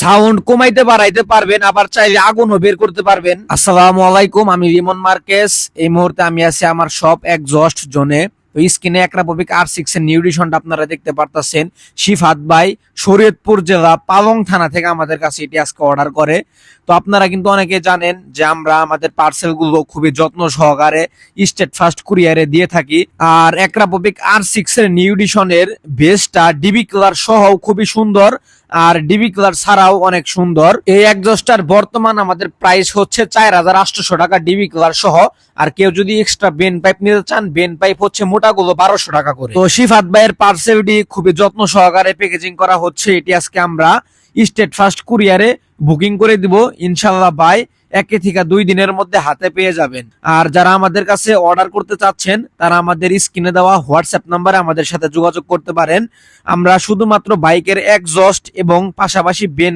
Sound কমাইতে বাড়াইতে পারবেন, আবার চাইলে আগুনও বের করতে পারবেন। আসসালামু আলাইকুম, আমি রিমন মার্কেস। এই মুহূর্তে আমি আছি আমার শপ এক্সজস্ট জোনে। তো স্ক্রিনে অ্যাক্রাপোভিক R6 এর নিউ এডিশনটা আপনারা দেখতে পারতাছেন। শিফাত ভাই শরীয়তপুর জেলা পালং থানা থেকে আমাদের কাছে এটি আজকে অর্ডার করে। তো আপনারা কিন্তু অনেকে জানেন যে আমরা আমাদের পার্সেল গুলো খুবই যত্ন সহকারে স্টেট ফাস্ট কুরিয়ারে দিয়ে থাকি। আর অ্যাক্রাপোভিক R6 এর নিউ এডিশনের বেসটা ডিবি কালার সহ খুবই সুন্দর, আর ডিবি কালার ছাড়াও অনেক সুন্দর। এই এক্সজস্টার বর্তমান আমাদের প্রাইস হচ্ছে 4800 টাকা ডিবি কালার সহ। আর কেউ যদি এক্সট্রা বেন পাইপ নিতে চান, বেন পাইপ হচ্ছে মোটাগুলো 1200 টাকা করে। তো শিফাত ভাইয়ের পার্সেলটি খুবই যত্ন সহকারে প্যাকেজিং করা হচ্ছে। এটি আজকে আমরা স্টেট ফাস্ট কুরিয়ারে বুকিং করে দিব ইনশাল্লাহ ভাই। 1 থেকে 2 দিনের মধ্যে হাতে পেয়ে যাবেন। আর যারা আমাদের কাছে অর্ডার করতে চাচ্ছেন তারা আমাদের স্ক্রিনে দেওয়া হোয়াটসঅ্যাপ নাম্বারে আমাদের সাথে যোগাযোগ করতে পারেন। আমরা শুধুমাত্র বাইকের এক্সজস্ট এবং পাশাপাশি বেন